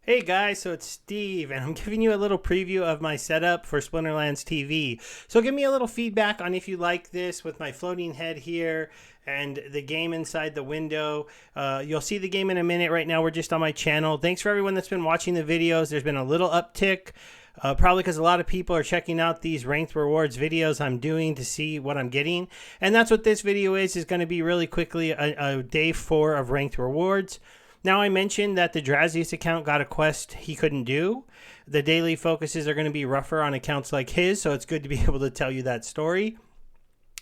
Hey guys, so it's Steve, and I'm giving you a little preview of my setup for Splinterlands TV. So give me a little feedback on if you like this with my floating head here and the game inside the window. You'll see the game in a minute. Right now we're just on my channel. Thanks for everyone that's been watching the videos. There's been a little uptick. Probably because a lot of people are checking out these ranked rewards videos I'm doing to see what I'm getting. And that's what this video is going to be really quickly a day 4 of ranked rewards. Now, I mentioned that the Drazeus account got a quest he couldn't do. The daily focuses are going to be rougher on accounts like his, so it's good to be able to tell you that story.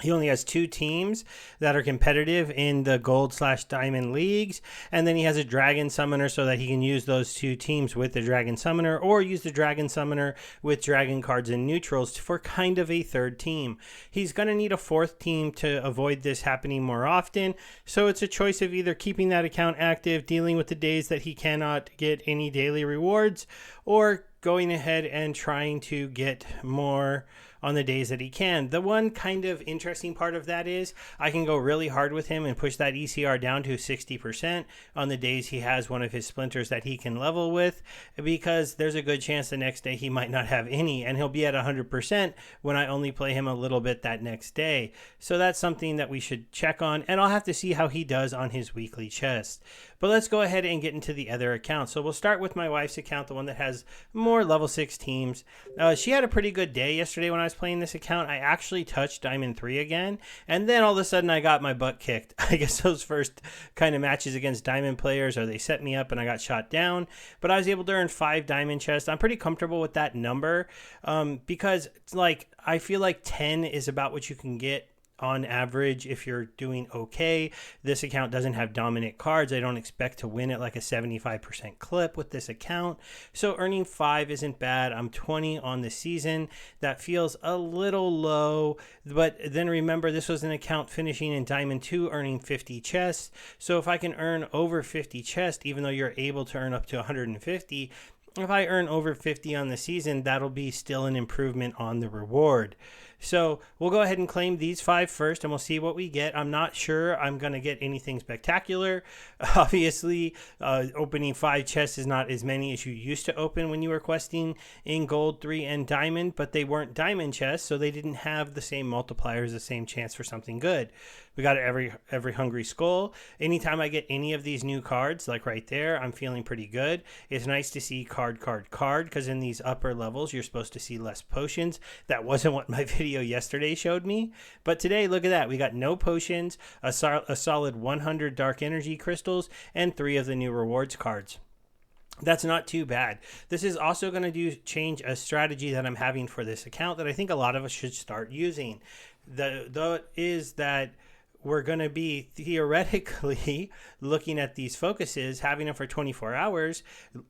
He only has 2 teams that are competitive in the gold/diamond leagues. And then he has a dragon summoner so that he can use those 2 teams with the dragon summoner, or use the dragon summoner with dragon cards and neutrals for kind of a 3rd team. He's going to need a 4th team to avoid this happening more often. So it's a choice of either keeping that account active, dealing with the days that he cannot get any daily rewards, or going ahead and trying to get more on the days that he can. The one kind of interesting part of that is I can go really hard with him and push that ECR down to 60% on the days he has one of his splinters that he can level with, because there's a good chance the next day he might not have any, and he'll be at 100% when I only play him a little bit that next day. So that's something that we should check on, and I'll have to see how he does on his weekly chest. But let's go ahead and get into the other accounts. So we'll start with my wife's account, the one that has more level 6 teams. She had a pretty good day yesterday when I was playing this account. I actually touched Diamond 3 again, and then all of a sudden I got my butt kicked. I guess those first kind of matches against Diamond players, or they set me up and I got shot down. But I was able to earn 5 Diamond chests. I'm pretty comfortable with that number because it's like I feel like 10 is about what you can get on average if you're doing okay. This account doesn't have dominant cards. I don't expect to win at like a 75% clip with this account. So earning 5 isn't bad. I'm 20 on the season. That feels a little low, but then remember this was an account finishing in Diamond 2 earning 50 chests. So if I can earn over 50 chests, even though you're able to earn up to 150, if I earn over 50 on the season, that'll be still an improvement on the reward. So we'll go ahead and claim these 5 first, and we'll see what we get. I'm not sure I'm going to get anything spectacular. Obviously, opening 5 chests is not as many as you used to open when you were questing in Gold 3 and Diamond, but they weren't Diamond chests, so they didn't have the same multipliers, the same chance for something good. We got every Hungry Skull. Anytime I get any of these new cards, like right there, I'm feeling pretty good. It's nice to see card, because in these upper levels, you're supposed to see less potions. That wasn't what my video yesterday showed me. But today, look at that. We got no potions, a solid 100 dark energy crystals, and 3 of the new rewards cards. That's not too bad. This is also going to change a strategy that I'm having for this account that I think a lot of us should start using. That we're going to be theoretically looking at these focuses, having them for 24 hours,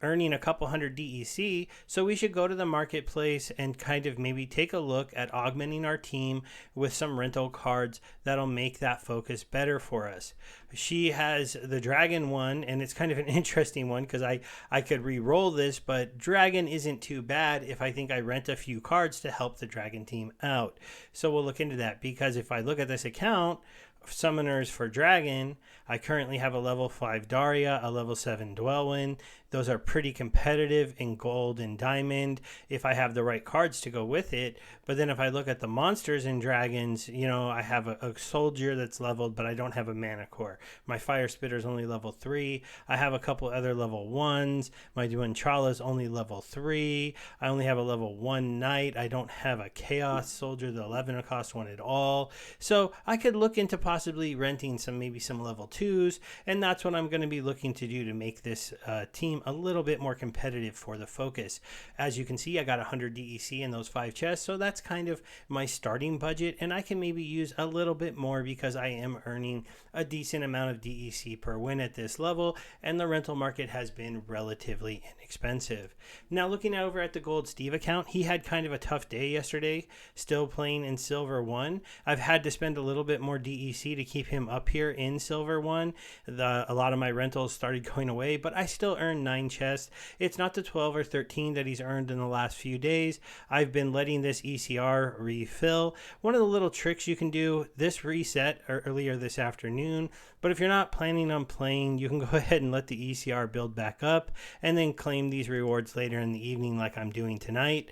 earning a couple hundred DEC. So we should go to the marketplace and kind of maybe take a look at augmenting our team with some rental cards that'll make that focus better for us. She has the dragon one, and it's kind of an interesting one because I could re-roll this, but dragon isn't too bad if I think I rent a few cards to help the dragon team out. So we'll look into that, because if I look at this account, summoners for dragon, I currently have a level 5 Daria, a level 7 Dwellin. Those are pretty competitive in gold and diamond if I have the right cards to go with it. But then if I look at the monsters and dragons, you know, I have a soldier that's leveled, but I don't have a mana core. My fire spitter is only level 3. I have a couple other level 1s. My Duanchala is only level 3. I only have a level 1 knight. I don't have a chaos soldier, the 11 cost one at all. So I could look into possibly renting maybe some level 2s, and that's what I'm going to be looking to do to make this team a little bit more competitive for the focus. As you can see, I got 100 DEC in those 5 chests, so that's kind of my starting budget, and I can maybe use a little bit more because I am earning a decent amount of DEC per win at this level, and the rental market has been relatively inexpensive. Now, looking over at the Gold Steve account, he had kind of a tough day yesterday, still playing in Silver 1. I've had to spend a little bit more DEC see to keep him up here in Silver 1. A lot of my rentals started going away, but I still earned 9 chests. It's not the 12 or 13 that he's earned in the last few days. I've been letting this ECR refill. One of the little tricks you can do, this reset earlier this afternoon, but if you're not planning on playing, you can go ahead and let the ECR build back up and then claim these rewards later in the evening like I'm doing tonight.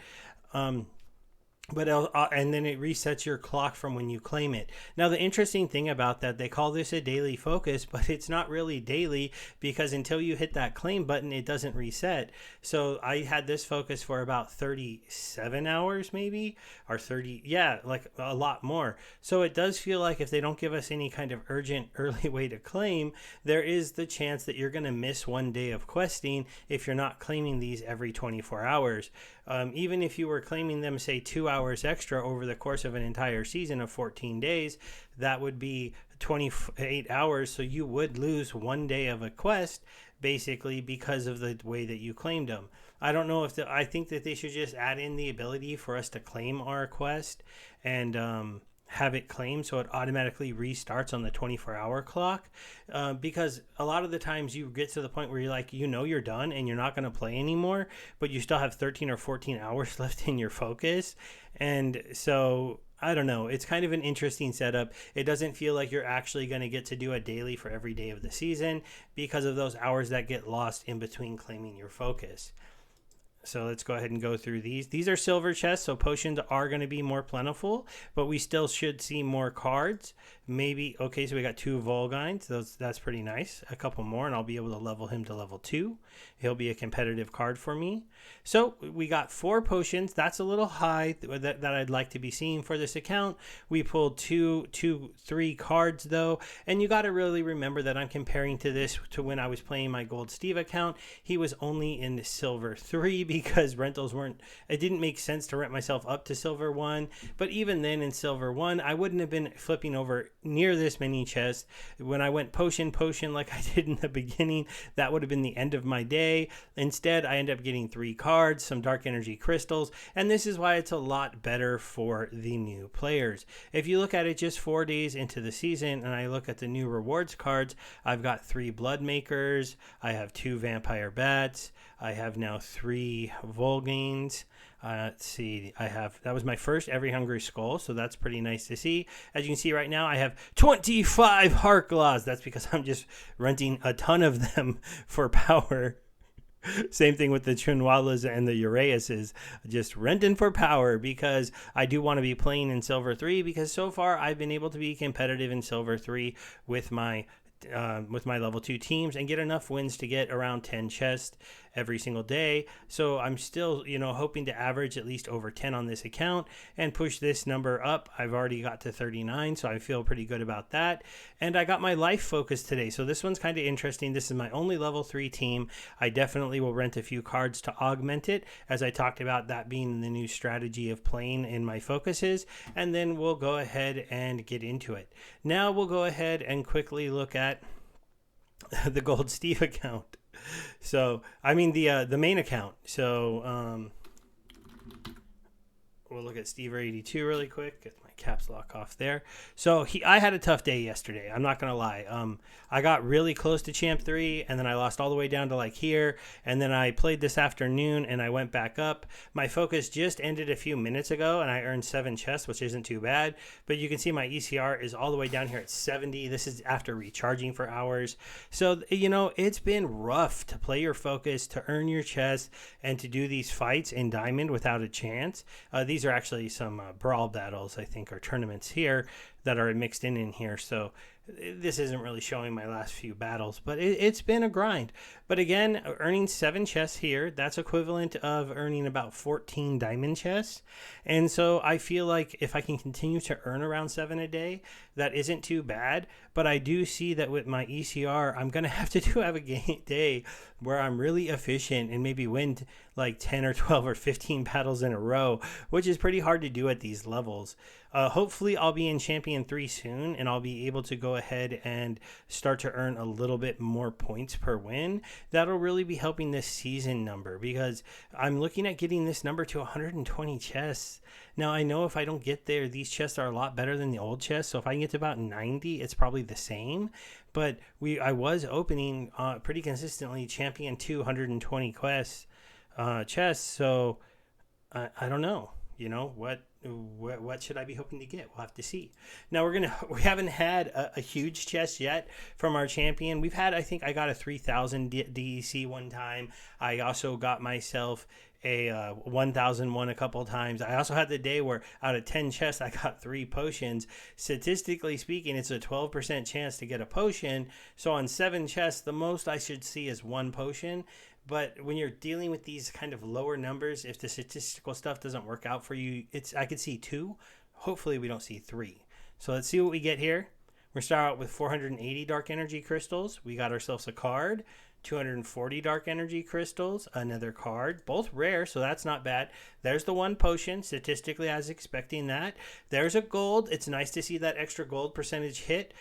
And then it resets your clock from when you claim it. Now, the interesting thing about that, they call this a daily focus, but it's not really daily because until you hit that claim button, it doesn't reset. So I had this focus for about 37 hours maybe, or 30, yeah, like a lot more. So it does feel like if they don't give us any kind of urgent early way to claim, there is the chance that you're going to miss one day of questing if you're not claiming these every 24 hours. Even if you were claiming them, say, 2 hours extra over the course of an entire season of 14 days, that would be 28 hours. So you would lose one day of a quest, basically, because of the way that you claimed them. I don't know if I think that they should just add in the ability for us to claim our quest and have it claimed so it automatically restarts on the 24-hour clock, because a lot of the times you get to the point where you're like, you're done and you're not going to play anymore, but you still have 13 or 14 hours left in your focus. And so I don't know, it's kind of an interesting setup. It doesn't feel like you're actually going to get to do a daily for every day of the season because of those hours that get lost in between claiming your focus. So let's go ahead and go through these. These are silver chests, so potions are going to be more plentiful, but we still should see more cards. Maybe, okay, so we got 2 Volgines. That's pretty nice. A couple more, and I'll be able to level him to level 2. He'll be a competitive card for me. So we got 4 potions. That's a little high that I'd like to be seeing for this account. We pulled 3 cards, though, and you got to really remember that I'm comparing to this to when I was playing my Gold Steve account. He was only in Silver 3 because rentals it didn't make sense to rent myself up to Silver 1, but even then in Silver 1, I wouldn't have been flipping over near this many chests. When I went potion like I did in the beginning, that would have been the end of my day. Instead, I end up getting 3 cards, some dark energy crystals, and this is why it's a lot better for the new players. If you look at it just 4 days into the season and I look at the new rewards cards, I've got 3 blood makers, I have 2 vampire bats, I have now 3 Volganes. Let's see, that was my first Every Hungry Skull, so that's pretty nice to see. As you can see right now, I have 25 Heart Claws. That's because I'm just renting a ton of them for power. Same thing with the Chunwalas and the Uraeuses, just renting for power because I do want to be playing in Silver 3 because so far I've been able to be competitive in Silver 3 with my level 2 teams and get enough wins to get around 10 chests every single day. So I'm still, hoping to average at least over 10 on this account and push this number up. I've already got to 39, so I feel pretty good about that. And I got my life focus today. So this one's kind of interesting. This is my only level 3 team. I definitely will rent a few cards to augment it, as I talked about that being the new strategy of playing in my focuses. And then we'll go ahead and get into it. Now we'll go ahead and quickly look at the Gold Steve account. So, I mean the main account. So, we'll look at Stever82 really quick. Get my caps lock off there. So I had a tough day yesterday. I'm not gonna lie. I got really close to Champ 3, and then I lost all the way down to like here, and then I played this afternoon, and I went back up. My focus just ended a few minutes ago, and I earned 7 chests, which isn't too bad. But you can see my ECR is all the way down here at 70. This is after recharging for hours. So it's been rough to play your focus, to earn your chests, and to do these fights in Diamond without a chance. These are actually some brawl battles, I think, or tournaments here that are mixed in here. So this isn't really showing my last few battles, but it's been a grind. But again, earning 7 chests here, that's equivalent of earning about 14 diamond chests. And so I feel like if I can continue to earn around 7 a day, that isn't too bad. But I do see that with my ECR, I'm going to have to have a day where I'm really efficient and maybe win like 10 or 12 or 15 battles in a row, which is pretty hard to do at these levels. Hopefully I'll be in Champion 3 soon, and I'll be able to go ahead and start to earn a little bit more points per win. That'll really be helping this season number, because I'm looking at getting this number to 120 chests. Now, I know if I don't get there, these chests are a lot better than the old chests. So if I can get to about 90, it's probably the same. But I was opening pretty consistently Champion 220 quests chests. So I don't know. You know, what should I be hoping to get? We'll have to see. Now we haven't had a huge chest yet from our champion. We've had, I think I got a 3,000 DEC one time. I also got myself a 1,001 a couple of times. I also had the day where out of 10 chests I got 3 potions. Statistically speaking, it's a 12% chance to get a potion. So on 7 chests, the most I should see is 1 potion. But when you're dealing with these kind of lower numbers, if the statistical stuff doesn't work out for you, I could see 2. Hopefully we don't see 3. So let's see what we get here. We're start out with 480 dark energy crystals. We got ourselves a card. 240 dark energy crystals, another card, both rare, so that's not bad. There's the 1 potion. Statistically, I was expecting that. There's a gold. It's nice to see that extra gold percentage hit.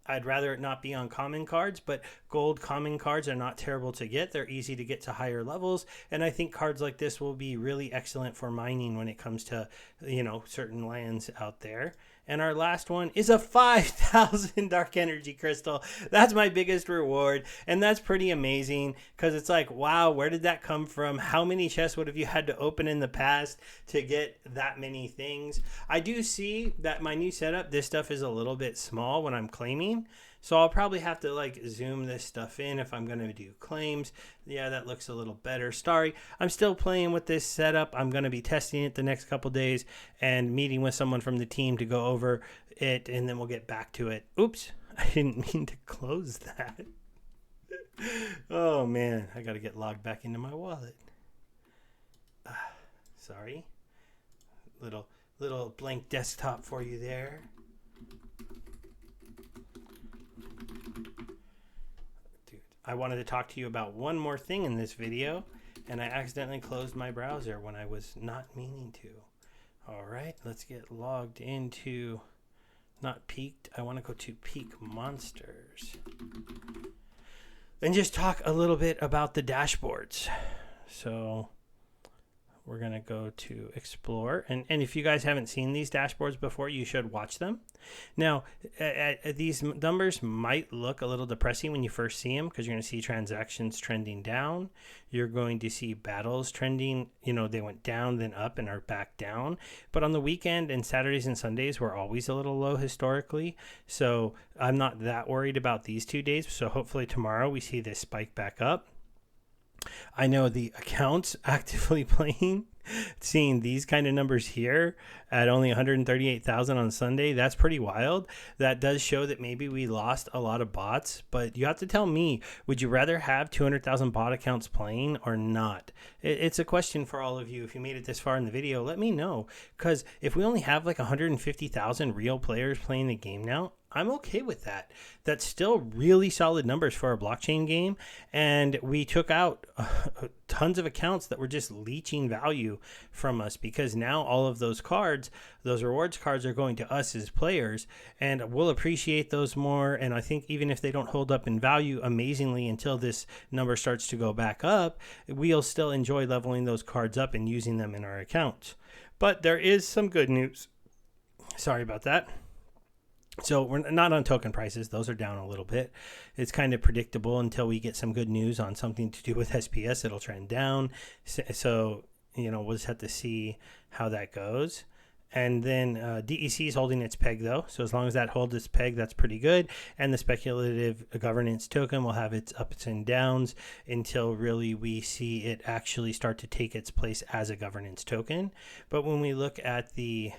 I'd rather it not be on common cards, but gold common cards are not terrible to get. They're easy to get to higher levels, and I think cards like this will be really excellent for mining when it comes to, you know, certain lands out there. And our last one is a 5,000 dark energy crystal. That's my biggest reward, and that's pretty amazing, because it's like, wow, where did that come from? How many chests would have you had to open in the past to get that many things? I do see that my new setup, this stuff is a little bit small when I'm claiming, so I'll probably have to like zoom this stuff in if I'm going to do claims. Yeah, that looks a little better. Sorry, I'm still playing with this setup. I'm going to be testing it the next couple days and meeting with someone from the team to go over it, and then we'll get back to it. Oops, I didn't mean to close that. Oh man, I got to get logged back into my wallet. Sorry. Little blank desktop for you there. I wanted to talk to you about one more thing in this video, and I accidentally closed my browser when I was not meaning to. All right, let's get logged into, not Peaked, I want to go to Peak Monsters. And just talk a little bit about the dashboards. So we're going to go to Explore. And if you guys haven't seen these dashboards before, you should watch them. Now, these numbers might look a little depressing when you first see them, because you're going to see transactions trending down. You're going to see battles trending, you know, they went down, then up, and are back down. But on the weekend and Saturdays and Sundays, we're always a little low historically. So I'm not that worried about these 2 days. So hopefully tomorrow we see this spike back up. I know the accounts actively playing, seeing these kind of numbers here at only 138,000 on Sunday, that's pretty wild. That does show that maybe we lost a lot of bots, but you have to tell me, would you rather have 200,000 bot accounts playing or not? It's a question for all of you. If you made it this far in the video, let me know, because if we only have like 150,000 real players playing the game now, I'm okay with that. That's still really solid numbers for a blockchain game. And we took out tons of accounts that were just leeching value from us, because now all of those cards, those rewards cards, are going to us as players, and we'll appreciate those more. And I think even if they don't hold up in value amazingly until this number starts to go back up, we'll still enjoy leveling those cards up and using them in our accounts. But there is some good news. Sorry about that. So we're not on token prices. Those are down a little bit. It's kind of predictable until we get some good news on something to do with SPS. It'll trend down. So, you know, we'll just have to see how that goes. And then DEC is holding its peg, though. So as long as that holds its peg, that's pretty good. And the speculative governance token will have its ups and downs until really we see it actually start to take its place as a governance token. But when we look at the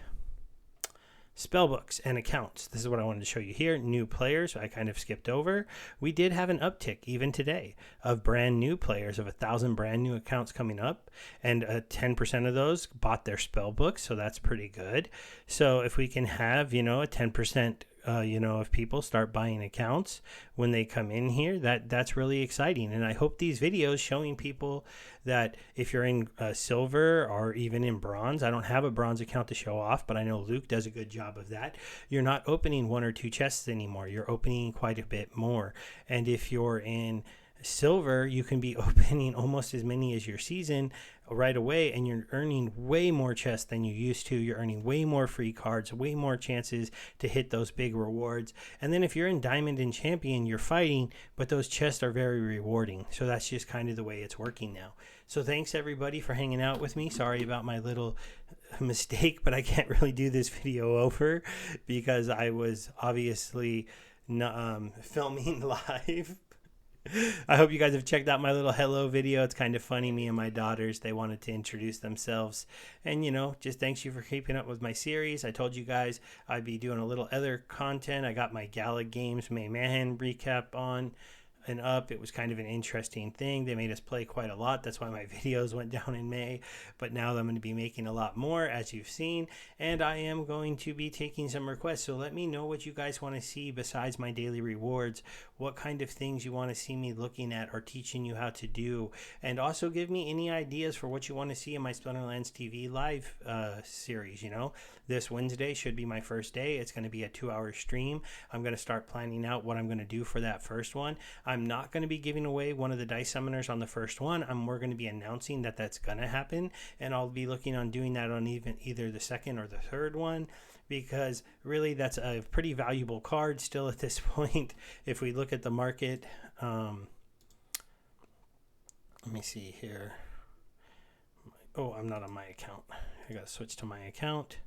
spellbooks and accounts, this is what I wanted to show you here. New players, I kind of skipped over. We did have an uptick even today of brand new players, of 1,000 brand new accounts coming up, and 10% of those bought their spellbooks, so that's pretty good. So if we can have, you know, a 10% of people start buying accounts when they come in here. That's really exciting. And I hope these videos showing people that if you're in silver or even in bronze, I don't have a bronze account to show off, but I know Luke does a good job of that. You're not opening 1 or 2 chests anymore. You're opening quite a bit more. And if you're in silver, you can be opening almost as many as your season right away, and you're earning way more chests than you used to. You're earning way more free cards, way more chances to hit those big rewards. And then if you're in diamond and champion, you're fighting, but those chests are very rewarding. So that's just kind of the way it's working now. So thanks everybody for hanging out with me. Sorry about my little mistake, but I can't really do this video over because I was obviously filming live. I hope you guys have checked out my little hello video. It's kind of funny. Me and my daughters, they wanted to introduce themselves. And, just thanks you for keeping up with my series. I told you guys I'd be doing a little other content. I got my Gala Games May Mayhem recap on and up. It was kind of an interesting thing. They made us play quite a lot. That's why my videos went down in May. But now I'm going to be making a lot more, as you've seen. And I am going to be taking some requests. So let me know what you guys want to see besides my daily rewards. What kind of things you want to see me looking at or teaching you how to do. And also give me any ideas for what you want to see in my Splinterlands TV live series. This Wednesday should be my first day. It's going to be a 2-hour stream. I'm going to start planning out what I'm going to do for that first one. I'm not going to be giving away one of the dice summoners on the first one. We're going to be announcing that that's going to happen, and I'll be looking on doing that on either the second or the third one, because really that's a pretty valuable card still at this point. If we look at the market, let me see here. Oh, I'm not on my account. I got to switch to my account.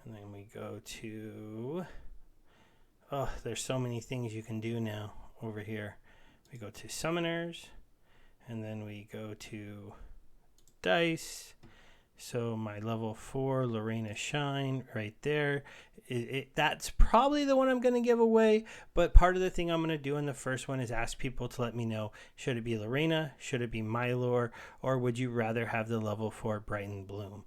And then we go to... Oh, there's so many things you can do now over here. We go to summoners, and then we go to dice. So my level 4 Lorena Shine right there. That's probably the one I'm going to give away. But part of the thing I'm going to do in the first one is ask people to let me know, should it be Lorena, should it be Mylor, or would you rather have the level 4 Brighten Bloom?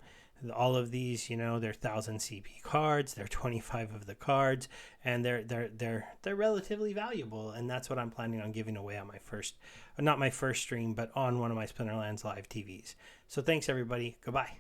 All of these, they're 1,000 CP cards. They're 25 of the cards, and they're relatively valuable. And that's what I'm planning on giving away on my first, not my first stream, but on one of my Splinterlands live TVs. So thanks everybody. Goodbye.